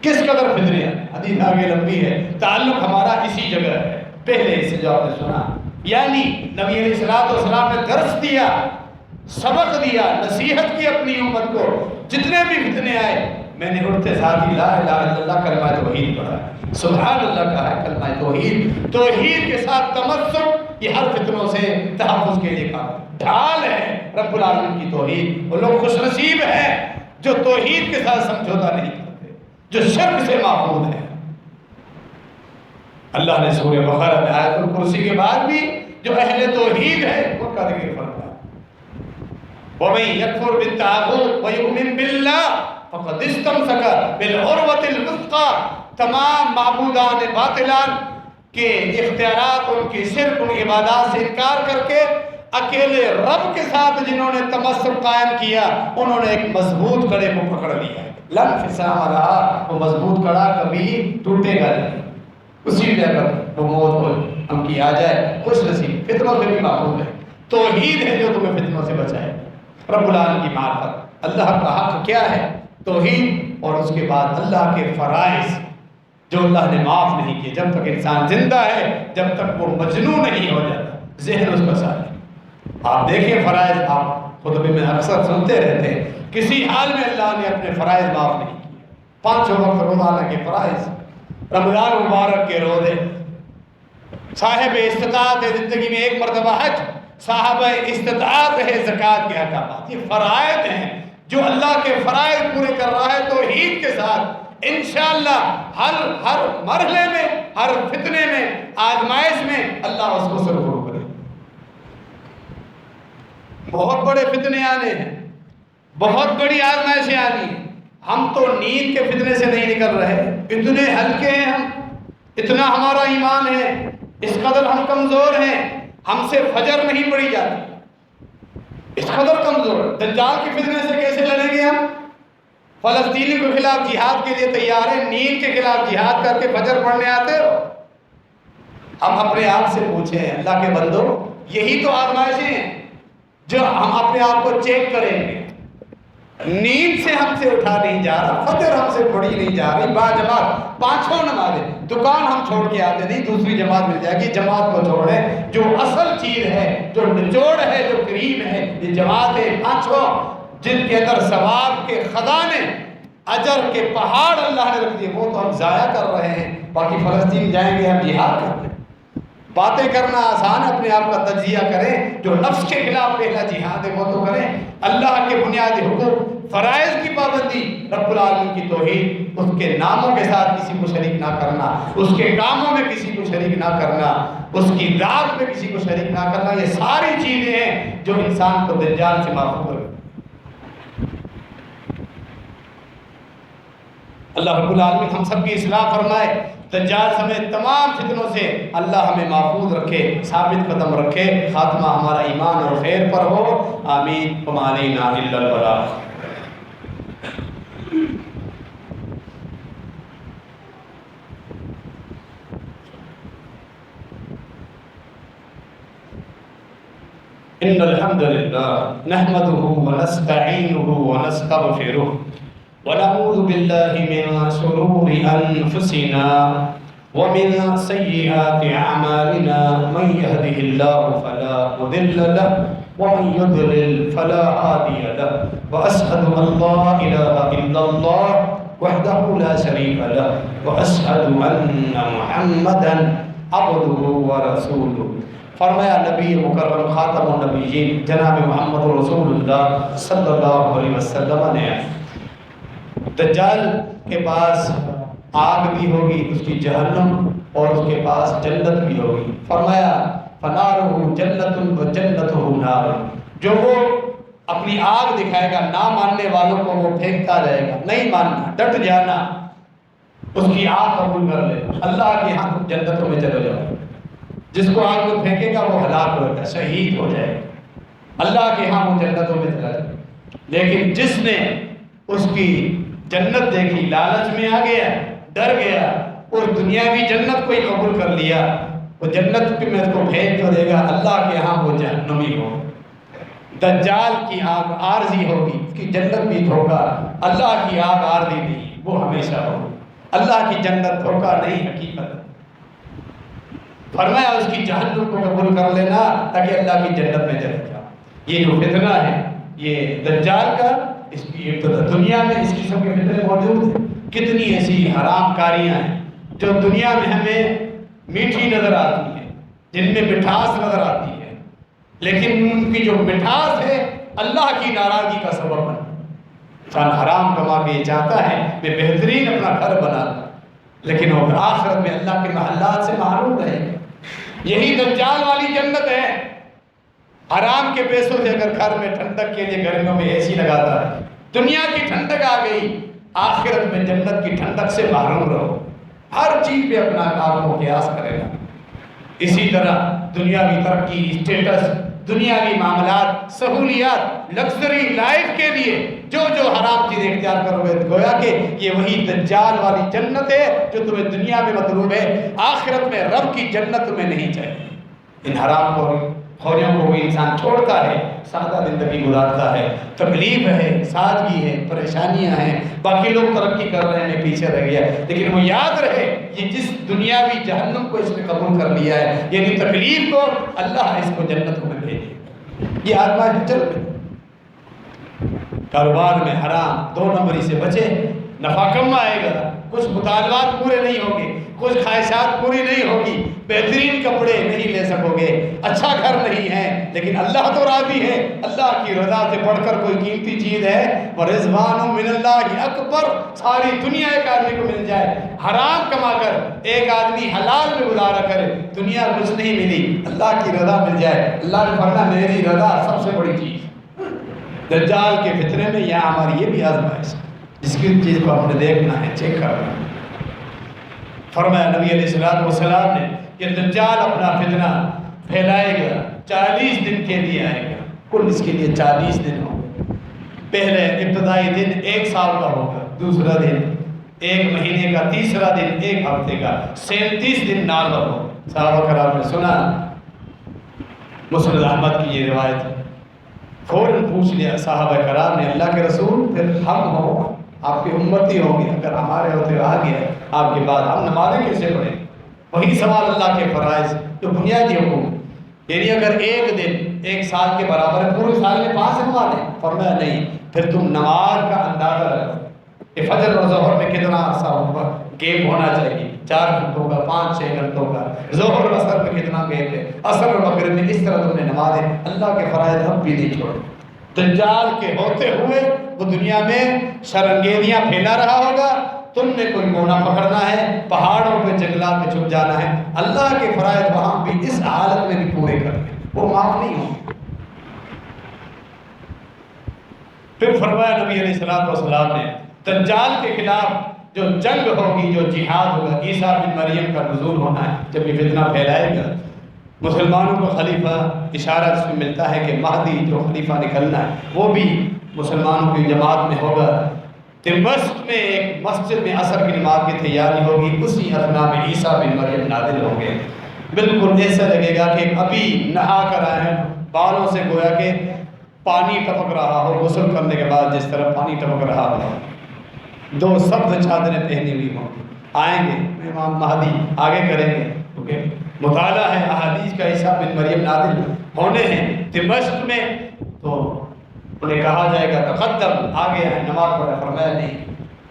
کس قدر فتنے آنے۔ حدیث آگے لمبی ہے، تعلق ہمارا اسی جگہ ہے، پہلے اس سے جو آپ نے سنا، یعنی نبی علیہ السلام نے درس دیا، سبق دیا، نصیحت کی اپنی امت کو، جتنے بھی فتنے آئے میں نے اٹھتے ساتھ ہی لا الہ الا اللہ کلمہ توحید پڑھا ہے، سبحان اللہ کہا ہے، کلمہ توحید، توحید کے ساتھ تمسک، یہ ہر فتنوں سے تحفظ کے لیے کہا ڈھال ہے رب العالمین کی توحید۔ وہ لوگ خوش نصیب ہیں جو توحید کے ساتھ سمجھوتا نہیں کرتے، جو شرک سے محفوظ ہے۔ اللہ نے سورہ بقرہ میں آیت الکرسی کے بعد بھی جو اہل توحید ہے ان کا ذکر فرمایا، وَمَن يَكْفُرْ بِالطَّاغُوتِ وَيُؤْمِن بِاللَّهِ فَقَدِ اسْتَمْسَكَ بِالْعُرْوَةِ الْوُثْقَىٰ۔ تمام معبودان باطلان کے اختیارات، ان کی شرک، ان عبادات سے انکار کر کے اکیلے رب کے ساتھ جنہوں نے تمسک قائم کیا، انہوں نے ایک مضبوط کڑے کو پکڑ لیا ہے۔ لن انفصام رہا، وہ مضبوط کڑا کبھی ٹوٹے گا نہیں۔ اسی جگہ وہ موت کو ہم کی آ جائے، خوش نصیب، فتنوں سے بھی محفوظ ہے۔ توحید ہے جو تمہیں فتنوں سے بچائے، رب العالمین کی معرفت۔ اللہ کا حق کیا ہے؟ توحید، اور اس کے بعد اللہ کے فرائض جو اللہ نے معاف نہیں کیے۔ جب تک انسان زندہ ہے، جب تک وہ مجنون نہیں ہو جاتا، ذہن اس کا ساتھ ہے۔ آپ دیکھیں فرائض، آپ خطبے میں اکثر سنتے رہتے ہیں، کسی حال میں اللہ نے اپنے فرائض معاف نہیں کیے۔ 5 وقت روزانہ کے فرائض، رمضان مبارک کے روزے، صاحب استطاعت ہے زندگی میں 1 مرتبہ حج، صاحب استطاعت ہے زکوٰۃ کے احکامات، یہ فرائض ہیں۔ جو اللہ کے فرائض پورے کر رہا ہے توحید کے ساتھ، انشاءاللہ ہر مرحلے میں، ہر فتنے میں، آزمائش میں اللہ اس کو سرخرو کرے۔ بہت بڑے فتنے آنے ہیں، بہت بڑی آزمائشیں آنی ہیں۔ ہم تو نیند کے فتنے سے نہیں نکل رہے، اتنے ہلکے ہیں ہم، اتنا ہمارا ایمان ہے، اس قدر ہم کمزور ہیں، ہم سے فجر نہیں پڑی جاتی، اس قدر کمزور۔ دجال کے فتنے سے کیسے لڑیں گے ہم؟ فلسطینی کے خلاف جہاد کے لیے تیار ہیں، نیند کے خلاف جہاد کر کے فجر پڑھنے آتے ہو؟ ہم اپنے آپ سے پوچھیں اللہ کے بندو، یہی تو آزمائشیں ہیں جو ہم اپنے آپ کو چیک کریں گے۔ نیند سے ہم سے اٹھا نہیں جا رہا، فجر ہم سے پڑھی نہیں جا رہی، با جماعت 5 نمازیں، دکان ہم چھوڑ کے آتے نہیں، دوسری جماعت مل جائے گی، جماعت کو چھوڑیں۔ جو اصل چیز ہے، جو نچوڑ ہے، جو کریم ہے، یہ جماعت ہے 5 جن کے اندر ثواب کے خزانے، اجر کے پہاڑ اللہ نے رکھ دیے، وہ تو ہم ضائع کر رہے ہیں۔ باقی فلسطین جائیں گے ہم جہاد کر لیں۔ باتیں کرنا آسان ہے، اپنے آپ کا تجزیہ کریں، جو نفس کے خلاف پہلا جہاد ہے وہ تو کریں۔ اللہ کے بنیادی حقوق، فرائض کی پابندی، رب العالمین کی توحید، اس کے ناموں کے ساتھ کسی کو شریک نہ کرنا، اس کے کاموں میں کسی کو شریک نہ کرنا، اس کی ذات میں کسی کو شریک نہ کرنا، یہ ساری چیزیں ہیں جو انسان کو دجال سے محفوظ رکھیں۔ اللہ رب العالمین ہم سب کی اصلاح فرمائے، دجال سمیت تمام فتنوں سے اللہ ہمیں محفوظ رکھے، ثابت قدم رکھے، خاتمہ ہمارا ایمان اور خیر پر ہو، آمین۔ وما علینا الا البلاغ۔ ان الحمد للہ نحمده ونستعینه ونستغفره ونعوذ بالله من شرور أنفسنا ومن سيئات أعمالنا من يهده الله فلا مضل له ومن يضلل فلا هادي له وأشهد أن لا إله إلا الله وحده لا شريك له وأشهد أن محمدا عبده ورسوله۔ فرمایا نبی مکرم خاتم النبیین جناب محمد رسول اللہ صلی اللہ علیہ وسلم نے دجال کے پاس آگ بھی ہوگی، اس کی جہنم، اور اس کے پاس جنت بھی ہوگی۔ فرمایا فنارہ جنت و جنتہ نار، جو وہ اپنی آگ دکھائے گا، نہ ماننے والوں کو وہ پھینکتا رہے گا، نہیں ماننا، ڈٹ جانا، اس کی آگ قبول کر لے، اللہ کے ہاں جنتوں میں چلے جاؤ۔ جس کو آگ میں پھینکے گا وہ ہلاک ہو جائے، شہید ہو جائے، اللہ کے ہاں وہ جنتوں میں چلا جائے۔ لیکن جس نے اس کی جنت دیکھی، لالچ میں آ گیا، ڈر گیا اور دنیاوی جنت کو ہی قبول کر لیا، وہ جنت میں اس کو پھینک تو دے گا، اللہ کے ہاں وہ جہنمی ہو۔ دجال کی آگ عارضی ہوگی، اس کی جنت بھی دھوکا، اللہ کی آگ عارضی نہیں، وہ ہمیشہ ہوگی۔ اللہ کی جنت دھوکا نہیں، حقیقت۔ فرمایا اس کی جہنم کو قبول کر لینا تاکہ اللہ کی جنت میں چلے جاؤ۔ یہ جو فتنہ ہے یہ دجال کا، اس کی ابتدا دنیا میں اس قسم کے فتنے موجود ہیں۔ کتنی ایسی حرام کاریاں ہیں جو دنیا میں ہمیں میٹھی نظر آتی ہیں، جن میں مٹھاس نظر آتی ہے، لیکن ان کی جو مٹھاس ہے اللہ کی ناراضگی کا سبب بنے۔ انسان حرام کما کے یہ چاہتا ہے میں بہترین اپنا گھر بنا لوں، لیکن وہ آخرت میں اللہ کے محلات سے محروم رہے گا۔ یہی دجال والی جنت ہے۔ حرام کے پیسوں سے اگر گھر میں ٹھنڈک کے لیے گرمیوں میں اے سی لگاتا ہے، دنیا کی ٹھنڈک آ گئی، آخرت میں جنت کی ٹھنڈک سے محروم رہو۔ ہر چیز پہ اپنا آپ کو قیاس کرے گا۔ اسی طرح دنیاوی ترقی، اسٹیٹس، دنیاوی معاملات، سہولیات، لگژری لائف کے لیے جو حرام چیز اختیار کرو گے، گویا کہ یہ وہی دجال والی جنت ہے جو تمہیں دنیا میں مطلوب ہے، آخرت میں رب کی جنت تمہیں نہیں چاہیے۔ ان حرام خوریوں کو بھی انسان چھوڑتا ہے، سادہ زندگی گزارتا ہے، تکلیف ہے، سادگی ہے، پریشانیاں ہیں، باقی لوگ ترقی کر رہے ہیں، میں پیچھے رہ گیا، لیکن وہ یاد رہے یہ جس دنیاوی جہنم کو اس نے قبول کر لیا ہے، یعنی تکلیف کو، اللہ اس کو جنت میں بھیجے۔ یہ آزمائش چل رہی۔ کاروبار میں حرام 2 نمبری سے بچے، نفع کم آئے گا، کچھ مطالبات پورے نہیں ہوں گے، کچھ خواہشات پوری نہیں ہوگی، بہترین کپڑے نہیں لے سکو گے، اچھا گھر نہیں ہے، لیکن اللہ تو راضی ہے۔ اللہ کی رضا سے بڑھ کر کوئی قیمتی چیز ہے؟ وَرِضْوَانٌ مِّنَ اللَّهِ اکبر۔ ساری دنیا ایک آدمی کو مل جائے، حرام کما کر ایک آدمی حلال میں گزارا کرے، دنیا کچھ نہیں ملی، اللہ کی رضا مل جائے، اللہ نے فرمایا میری رضا سب سے بڑی چیز۔ دجال کے فتنے میں یہاں ہماری یہ بھی آزمائش ہے، جس کی چیز کو ہم نے دیکھنا ہے، چیک کرنا ہے۔ فرمایا نبی علیہ السلام نے کہ دجال اپنا فتنہ پھیلائے گا، 40 دن کے لیے آئے گا، کل اس کے لیے 40 دن ہوں گے۔ پہلے ابتدائی دن 1 سال کا ہوگا، دوسرا دن 1 مہینے کا، تیسرا دن 1 ہفتے کا، 37 دن نارمل ہو۔ صحابہ کرام نے سنا، مسند احمد کی یہ روایت ہے، فوراً پوچھ لیا صحابہ کرام نے، اللہ کے رسول پھر ہم ہوں، آپ کی امتی ہوں گے، اگر ہمارے ہوتے آ گیا آپ کے بعد ہم نمازیں کیسے پڑھیں؟ وہی سوال اللہ کے فرائض جو بنیادی حقوق، یعنی اگر 1 دن 1 سال کے برابر ہے، پورے سال میں 5 نمازیں؟ فرمایا نہیں، پھر تم نماز کا اندازہ رکھو کہ فجر اور ظہر میں کتنا عرصہ ہوگا، گیپ ہونا چاہیے، 4 گھنٹوں کا، 5-6 گھنٹوں کا، ظہر اور عصر میں کتنا گیپ ہے، عصر اور مغرب میں، اس طرح تم نے نمازیں، اللہ کے فرائض ہم بھی نہیں چھوڑے۔ دجال کے ہوتے ہوئے وہ دنیا میں شرنگیریاں پھیلا رہا ہوگا، تم نے کوئی کونا پکڑنا ہے، پہاڑوں پہ جنگلات میں چھپ جانا ہے، اللہ کے فرائض وہاں بھی اس حالت میں بھی پورے کرنے، وہ معاف نہیں ہوں۔ پھر فرمایا نبی علیہ السلام نے دجال کے خلاف جو جنگ ہوگی، جو جہاد ہوگا، عیسیٰ بن مریم کا نزول ہونا ہے، جب یہ فتنہ پھیلائے گا، مسلمانوں کو خلیفہ اشارہ اس میں ملتا ہے کہ مہدی جو خلیفہ نکلنا ہے وہ بھی مسلمانوں کی جماعت میں ہوگا۔ دمشق میں ایک مسجد میں عصر کی نماز کی تیاری ہوگی، اسی اثنا میں عیسیٰ بن مریم نازل ہوں گے۔ بالکل ایسا لگے گا کہ ابھی نہا کر آئے ہیں، بالوں سے گویا کہ پانی ٹپک رہا ہو، غسل کرنے کے بعد جس طرح پانی ٹپک رہا ہو، 2 سبز چادریں پہنی ہوئی ہوں، آئیں گے، امام مہدی آگے کریں گے، کیونکہ مطالعہ ہے احادیث کا، عیسیٰ بن مریم نازل ہونے ہیں دمشق میں، تو انہیں کہا جائے گا تقدم، آگے آئے، نماز پڑھے۔ فرمایا نہیں،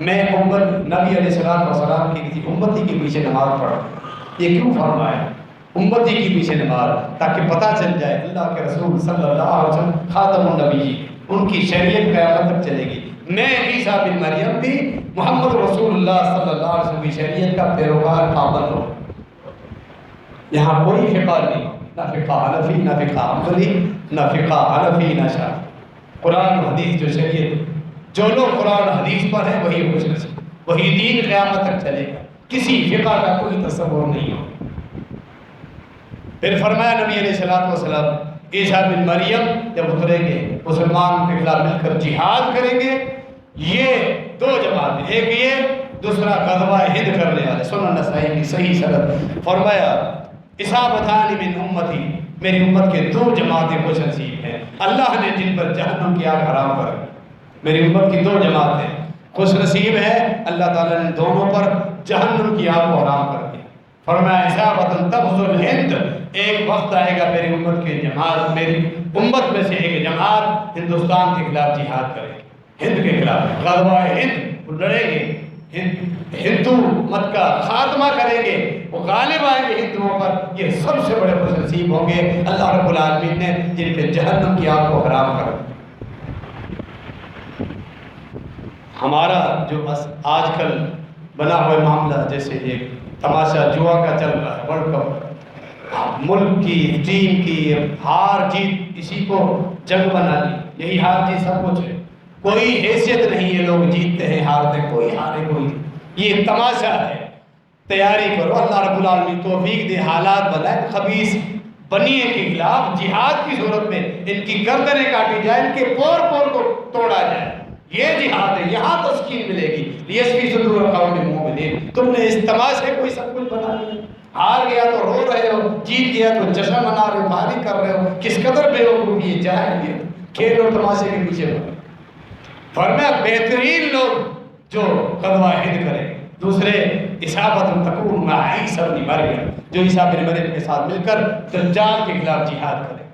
میں نبی علیہ السلام کی کسی امتی کے پیچھے نماز پڑھوں۔ یہ کیوں فرمایا امتی کے پیچھے نماز؟ تاکہ پتہ چل جائے اللہ کے رسول صلی اللہ علیہ وسلم خاتم النبی، ان کی شریعت قیامت تک چلے گی۔ میں عیسیٰ بن مریم بھی محمد رسول اللہ صلی اللہ علیہ وسلم کی شریعت کا پیروکار پابند ہوں۔ یہاں کوئی فقہ نہیں، نہ فقہ حنفی، نہ فقہ حنبلی، نہ فقہ حنفی، نہ شافعی۔ قرآن و حدیث جو شریعت، جو لوگ قرآن و حدیث پر ہیں وہی خوش نصیب، وہی دین قیامت تک چلے گا، کسی فقہ کا کوئی تصور نہیں ہو۔ پھر فرمایا نبی علیہ السلام عیسیٰ بن مریم جب اتریں گے، مسلمان کے خلاف مل کر جہاد کریں گے۔ یہ 2 جماعتیں، ایک یہ، دوسرا غزوہ ہند کرنے والے، سنن نسائی کی صحیح سند۔ فرمایا اصابتان من امتی، میری امت کے 2 جماعتیں خوش نصیب ہیں، اللہ نے جن پر جہنم کی آگ حرام کر، میری امت کی 2 جماعتیں خوش نصیب ہیں، اللہ تعالیٰ نے دونوں پر جہنم کی آگ کو حرام کر دیا۔ فرمایا اصابۃ تغزو الہند، ایک وقت آئے گا میری امت کے جماعت، میری امت میں سے ایک جماعت ہندوستان کے خلاف جہاد کرے گی، ہند کے خلاف غزوہ ہند، وہ لڑیں گے، ہندو مت کا خاتمہ کریں گے، وہ غالب آئیں گے ہندوؤں پر۔ یہ سب سے بڑے خوش نصیب ہوں گے اللہ رب العالمین نے جن پہ جہنم کی آگ کو حرام کر دیا۔ ہمارا جو آج کل بنا ہوا معاملہ، جیسے یہ تماشا جوا کا چل رہا ہے، ورلڈ کپ، ملک کی ٹیم کی ہار جیت اسی کو جنگ بنا لی، یہی ہار جیت سب کچھ ہے، کوئی حیثیت نہیں ہے، لوگ جیتتے ہیں ہارتے ہیں، کوئی ہارے کوئی، یہ تماشا ہے۔ تیاری کرو، اللہ رب العالمین توفیق دے، حالات بنائے، خبیث بنیے کے خلاف جہاد کی صورت میں ان کی گردنیں کاٹی جائے، ان کے پور پور کو توڑا جائے، یہ جہاد ہے، یہاں تسکین ملے گی۔ لیسفی صدور قوم مومنین، تم نے اس تماشے کو ہی سب کچھ بنا لیا، ہار گیا تو رو رہے ہو، جیت گیا تو جشن منا رہے ہو، بھاری کر رہے ہو، کس قدر بے وقوفی ہے، جاہل ہے، کھیل اور تماشے کے پیچھے پڑے۔ فرمایا بہترین لوگ جو قد واحد کریں، دوسرے اصابت تکون مع عیسی ابن مریم، جو عیسیٰ ابن مریم کے ساتھ مل کر دجال کے خلاف جہاد کریں،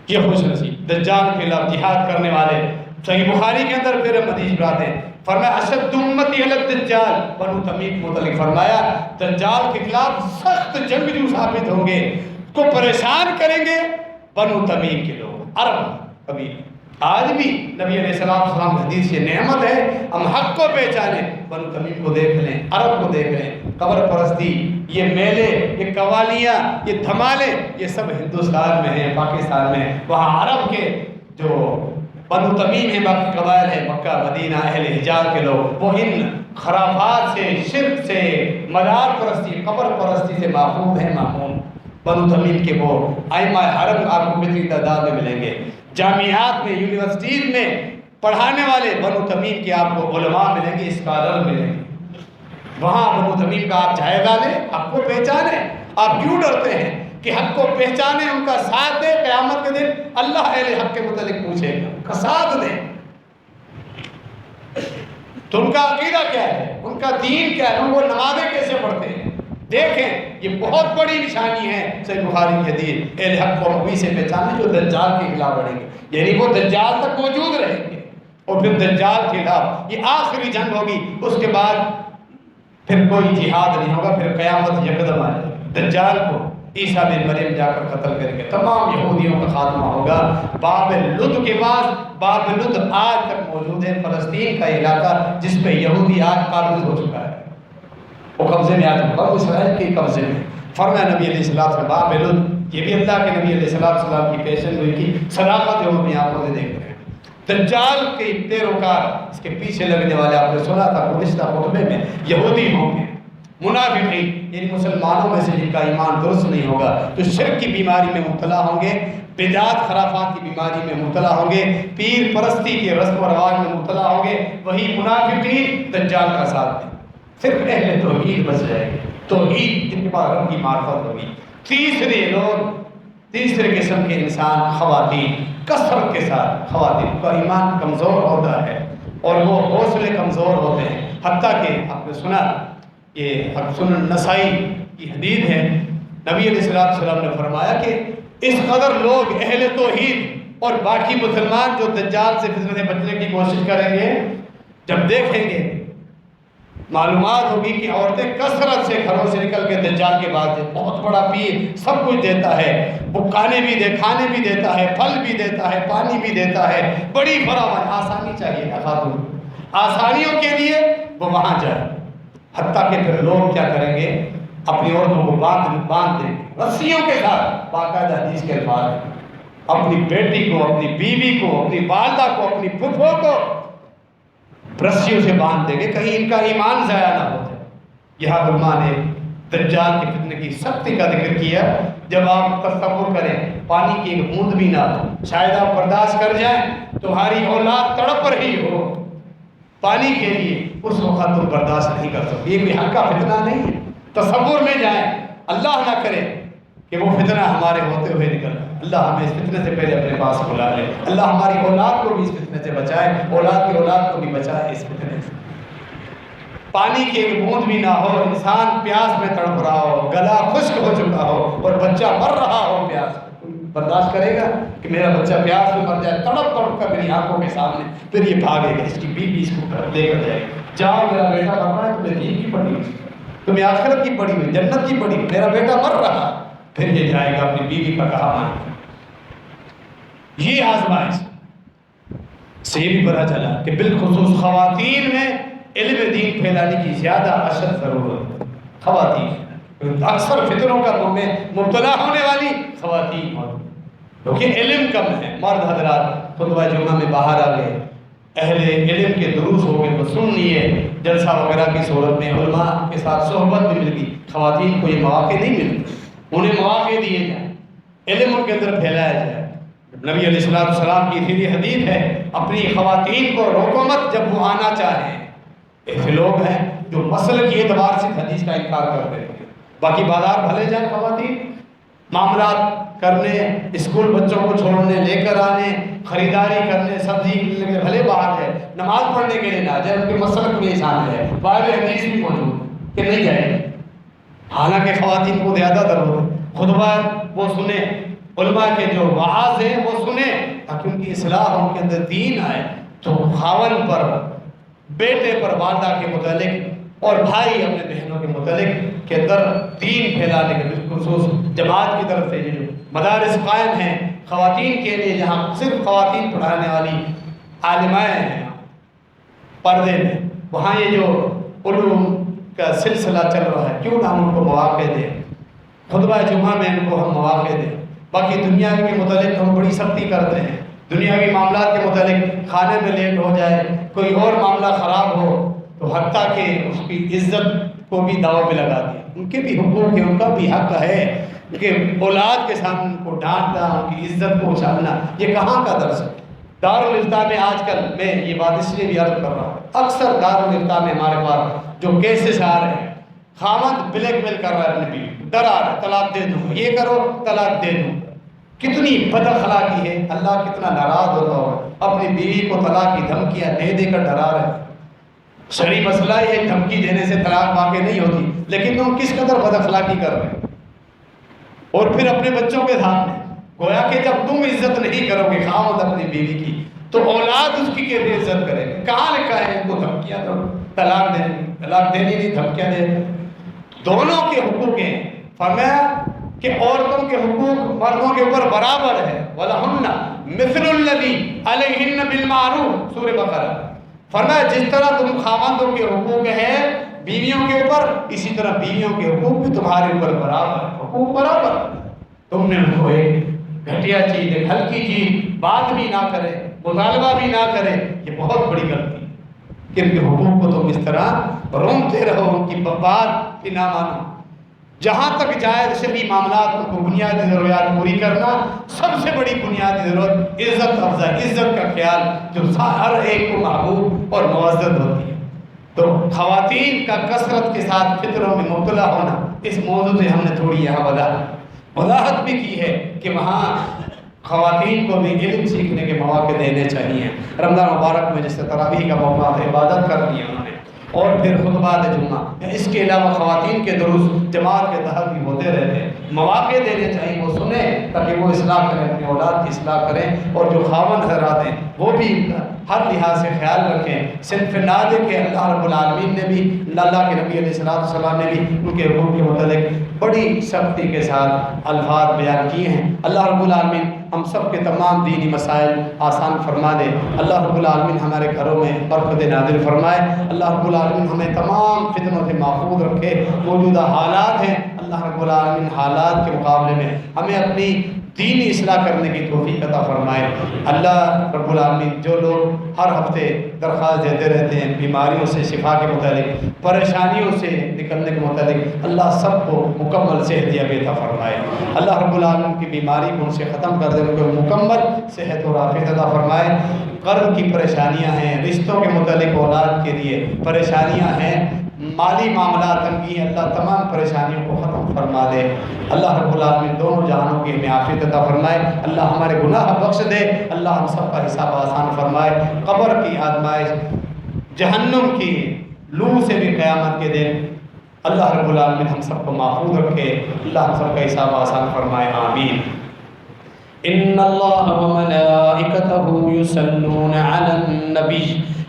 یہ خوش نصیب دجال کے خلاف جہاد کرنے والے۔ صحیح بخاری کے اندر پھر حدیث بات ہے، فرمایا اشد امتی علی الدجال، بنو تمیم متعلق فرمایا دجال کے خلاف سخت جنگجو ثابت ہوں گے، کو پریشان کریں گے بنو تمیم کے لوگ، عرب قبیلے۔ آج بھی نبی علیہ السلام کی حدیث یہ نعمت ہے، ہم حق کو پہچانیں، بنو تمیم کو دیکھ لیں، عرب کو دیکھ لیں، قبر پرستی، یہ میلے، یہ قوالیاں، یہ دھمالے، یہ سب ہندوستان میں ہیں، پاکستان میں ہیں۔ وہاں عرب کے جو بنو تمیم ہیں، باقی قبائل ہیں، مکہ مدینہ اہل حجاز کے لوگ، وہ ان خرافات سے، شرک سے، مدار پرستی، قبر پرستی سے محفوظ ہیں، معمون۔ بنو تمیم کے وہ ائمہ حرم آپ کو کتنی تعداد میں ملیں گے، جامعات میں، یونیورسٹیز میں پڑھانے والے بنو تمیم کے آپ کو علماء ملیں گے، اسکالر ملیں گے۔ وہاں بنو تمیم کا آپ جائزہ لیں، حق کو پہچانیں۔ آپ کیوں ڈرتے ہیں کہ حق کو پہچانیں، ان کا ساتھ دیں، قیامت کے دن اللہ اہل حق کے متعلق پوچھے گا، ان کا ساتھ دیں۔ تو ان کا عقیدہ کیا ہے، ان کا دین کیا ہے، وہ نمازیں کیسے پڑھتے ہیں، دیکھیں یہ بہت بڑی نشانی ہے۔ صحیح بخاری کی حدیث، اہل حق کو وہی سے پہچانے جو دجال کے خلاف لڑیں گے، یعنی وہ دجال تک موجود رہیں گے، اور پھر دجال کے خلاف یہ آخری جنگ ہوگی، اس کے بعد پھر کوئی جہاد نہیں ہوگا، پھر قیامت یکدم آ جائے گی۔ دجال کو عیسیٰ بن مریم جا کر قتل کریں گے، تمام یہودیوں کا خاتمہ ہوگا۔ باب لد کے بعد، باب لد آج تک موجود ہے، فلسطین کا علاقہ جس پہ یہودی آج قابض ہو چکا ہے، وہ قبضے میں آ چکا ہے، اسرائیل کے قبضے میں۔ فرمایا نبی علیہ السلام باب لد، یہ بھی اللہ کے نبی علیہ السلام کی پیشن گوئی کی صداقت جو ہم اپنی آنکھوں سے دیکھ رہے ہیں۔ دجال کے پیروکار، اس کے پیچھے لگنے والے، آپ نے سنا تھا گزشتہ خطبے میں، یہودی ہوں گے، منافقین، یعنی مسلمانوں میں سے جن کا ایمان درست نہیں ہوگا، جو شرک کی بیماری میں مبتلا ہوں گے، بدعات خرافات کی بیماری میں مبتلا ہوں گے، پیر پرستی کے رسم و رواج میں مبتلا ہوں گے، وہی منافقین دجال کا ساتھ دیں۔ صرف اہل توحید بچ جائے گے، توحید جن کے پاس رب کی معرفت ہوگی۔ تیسرے لوگ، تیسرے قسم کے انسان، خواتین، کثرت کے ساتھ خواتین کا ایمان کمزور ہوتا ہے اور وہ حوصلے کمزور ہوتے ہیں، حتیٰ کہ آپ نے سنا، یہ سنن نسائی کی حدیث ہے، نبی علیہ السلام نے فرمایا کہ اس قدر لوگ اہل توحید اور باقی مسلمان جو دجال سے فتنہ سے بچنے کی کوشش کریں گے، جب دیکھیں گے معلومات ہوگی کہ عورتیں کثرت سے گھروں سے نکل کے دجال کے بعد بہت بڑا پیر، سب کچھ دیتا ہے، وہ کھانے بھی دیتا ہے، پھل بھی دیتا ہے، پانی بھی دیتا ہے، بڑی فراوان، آسانی چاہیے نا خاتون، آسانیوں کے لیے وہ وہاں جائے۔ حتیٰ کہ پھر لوگ کیا کریں گے، اپنی عورتوں کو باندھ دیں گے رسیوں کے ساتھ، باقاعدہ حدیث کے الفاظ ہیں، اپنی بیٹی کو، اپنی بیوی کو، اپنی والدہ کو، اپنی پھپھو کو رسیوں سے باندھ دیں گے، کہیں ان کا ایمان ضائع نہ ہو جائے۔ یہاں علماء نے دجال کے فتنے کی سختی کا ذکر کیا۔ جب آپ تصور کریں پانی کی ایک بوند بھی نہ ہو، شاید آپ برداشت کر جائیں، تمہاری اولاد تڑپ رہی ہو پانی کے لیے، اس وقت تم برداشت نہیں کر سکتے، یہ کوئی ہلکا فتنہ نہیں ہے۔ تصور میں جائیں، اللہ نہ کرے کہ وہ فتنہ ہمارے ہوتے ہوئے نکل، اللہ ہمیں اس فتنے سے پہلے اپنے پاس بلا لے، اللہ ہماری اولاد کو بھی اس فتنے سے بچائے، اولاد کی اولاد کو بھی بچائے اس فتنے سے۔ پانی کی ایک بوند بھی نہ ہو، انسان پیاس میں تڑپ رہا ہو، گلا خشک ہو چکا ہو اور بچہ مر رہا ہو پیاس، برداشت کرے گا کہ میرا بچہ پیاس میں مر جائے، تڑپ تڑپ کر میری آنکھوں کے سامنے، پھر یہ بھاگے گا، اس کی بیوی اس کو لے کر جائے گی، جاؤ میرا بیٹا مر رہا ہے، تمہیں دین کی پڑی ہوئی، تمہیں آخرت کی پڑی ہوئی، جنت کی پڑی ہوئی، میرا بیٹا مر رہا، پھر یہ جائے گا اپنی بیوی کا کہا مانے۔ یہ آزمائش، سے یہ بھی پتہ چلا کہ بالخصوص خواتین میں علم دین پھیلانے کی زیادہ اشد ضرورت ہے۔ خواتین اکثر فتنوں کا میں مبتلا ہونے والی خواتین ہیں، کیونکہ علم کم ہے۔ مرد حضرات خطبہ جمعہ میں باہر آ گئے، اہل علم کے دروس ہو گئے تو سن لیے، جلسہ وغیرہ کی صورت میں علماء کے ساتھ صحبت بھی مل گئی۔ خواتین کو یہ مواقع نہیں ملتے، انہیں مواقع دیے جائیں، علم ان کے اندر پھیلایا جائے۔ نبی علیہ السلام کی سیدھی حدیث ہے، اپنی خواتین کو روکو مت جب وہ آنا چاہیں۔ ایسے لوگ ہیں جو مسئلے کی اعتبار سے حدیث کا انکار کر دیتے ہیں، باقی بازار بھلے جائیں خواتین، معاملات کرنے، اسکول بچوں کو چھوڑنے لے کر آنے، خریداری کرنے، سبزی لے کے بھلے باہر جائے، نماز پڑھنے کے لیے نہ جائے، ان کے مسلک میں شامل ہے، باب حدیث بھی موجود کہ نہیں جائے، حالانکہ خواتین کو زیادہ ضرورت ہے۔ خطبہ وہ سنیں، علماء کے جو وعاظ ہیں وہ سنیں، تاکہ ان کی اصلاح، ان کے اندر دین آئے۔ تو خاون پر، بیٹے پر والدہ کے متعلق اور بھائی اپنے بہنوں کے متعلق کے در دین پھیلانے کے بالخصوص جماعت کی طرف سے جو مدارس قائم ہیں خواتین کے لیے، جہاں صرف خواتین پڑھانے والی عالمائیں ہیں پردے میں، وہاں یہ جو علوم کا سلسلہ چل رہا ہے، کیوں نہ ہم ان کو مواقع دیں، خطبہ جمعہ میں ان کو ہم مواقع دیں۔ باقی دنیا کے متعلق ہم بڑی سختی کرتے ہیں، دنیاوی معاملات کے متعلق کھانے میں لیٹ ہو جائے، کوئی اور معاملہ خراب ہو تو حتیٰ کہ اس کی عزت کو بھی داؤ پہ لگا دیا۔ ان کے بھی حقوق ہیں، ان کا بھی حق ہے کہ اولاد کے سامنے ان کو ڈانٹنا، ان کی عزت کو اچھالنا، یہ کہاں کا درس ہے؟ دارالفتاء میں آج کل میں یہ بات اس لیے بھی عرض کر رہا ہوں، اکثر دارالفتاء میں ہمارے پاس جو کیسز آ رہے ہیں، خاوند بلیک میل کر رہا ہے اپنی بیوی، ڈرا رہا ہے طلاق دے دوں، یہ کرو طلاق دے دوں۔ کتنی بد اخلاقی ہے، اللہ کتنا ناراض ہوتا ہوگا، اپنی بیوی کو طلاق کی دھمکیاں دے دے کر ڈرا رہے ہیں۔ شرعی مسئلہ یہ ہے، دھمکی دینے سے طلاق واقع نہیں ہوتی، لیکن تم کس قدر بد اخلاقی کر رہے ہیں۔ اور پھر اپنے بچوں کے سامنے گویا کہ جب تم عزت نہیں کرو گے خاوند اپنی بیوی کی، تو اولاد اس کی کیسے عزت کرے گی؟ کہاں لکھا ہے ان کو دھمکیاں دو، طلاق دینی نہیں، دھمکیاں دے۔ دونوں کے حقوق ہیں، فرمایا کہ عورتوں کے حقوق مردوں کے اوپر برابر ہے، وَلَهُنَّ مِثْلُ الَّذِي عَلَيْهِنَّ بِالْمَعْرُوفِ سورہ بقرہ۔ فرمایا جس طرح تم خاوندوں کے حقوق ہیں بیویوں کے اوپر، اسی طرح بیویوں کے حقوق بھی تمہارے اوپر برابر، حقوق برابر۔ تم نے ان کو ایک گھٹیا چیز، ایک ہلکی چیز بات بھی نہ کرے، مطالبہ بھی نہ کرے، یہ بہت بڑی غلطی کہ ان کے حقوق کو تم اس طرح رومتے رہو، ان کی بات بھی نہ مانو۔ جہاں تک جائز شرعی معاملات، ان کو بنیادی ضروریات پوری کرنا، سب سے بڑی بنیادی ضرورت عزت افزائی، عزت کا خیال جو ہر ایک کو محبوب اور معزز ہوتی ہے۔ تو خواتین کا کثرت کے ساتھ فطروں میں مبتلا ہونا، اس موضوع سے ہم نے تھوڑی یہاں وضاحت بھی کی ہے کہ وہاں خواتین کو بھی علم سیکھنے کے مواقع دینے چاہیے۔ رمضان مبارک میں جس سے تراویح کا موقع ہے، عبادت کر لی انہوں نے، اور پھر خطبات جمعہ، اس کے علاوہ خواتین کے دروس جماعت کے تحت بھی ہوتے رہتے ہیں، مواقع دینے چاہیے، وہ سنیں تاکہ وہ اصلاح کریں، اپنی اولاد کی اصلاح کریں، اور جو خاوند حضرات ہیں وہ بھی ہر لحاظ سے خیال رکھیں، صرف نہ دیکھیں۔ اللہ رب العالمین نے بھی، اللہ کے نبی علیہ السلام نے بھی ان کے حقوق کے متعلق بڑی سختی کے ساتھ الفاظ بیان کیے ہیں۔ اللہ رب العالمین ہم سب کے تمام دینی مسائل آسان فرما دے۔ اللہ رب العالمین ہمارے گھروں میں برکت نازل فرمائے۔ اللہ رب العالمین ہمیں تمام فتنوں سے محفوظ رکھے۔ موجودہ حالات ہیں، اللہ رب العالمین حالات کے مقابلے میں ہمیں اپنی دینی اصلاح کرنے کی توفیق عطا فرمائے۔ اللہ رب العالمین جو لوگ ہر ہفتے درخواست دیتے رہتے ہیں بیماریوں سے شفا کے متعلق، پریشانیوں سے نکلنے کے متعلق، اللہ سب کو مکمل صحت عطا فرمائے۔ اللہ رب العالمین کی بیماری کو ان سے ختم کر دے، ان کو مکمل صحت اور عافیت عطا فرمائے۔ قرض کی پریشانیاں ہیں، رشتوں کے متعلق اولاد کے لیے پریشانیاں ہیں، مالی معاملات تنگی، اللہ تمام پریشانیوں کو ختم فرما دے۔ اللہ رب العالمین دونوں جہانوں کی ہمیں عافیت عطا فرمائے۔ اللہ ہمارے گناہ بخش دے، اللہ ہم سب کا حساب آسان فرمائے۔ قبر کی آزمائش، جہنم کی لو سے بھی قیامت کے دن اللہ رب العالمین ہم سب کو محفوظ رکھے، اللہ ہم سب کا حساب آسان فرمائے، آمین۔ ان اللہ وملائکتہ یصلون علی النبی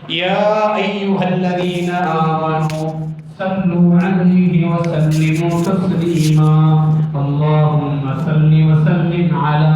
یا ایھا الذین آمنوا صلوا علیہ وسلموا تسلیما اللہم صل وسلم علی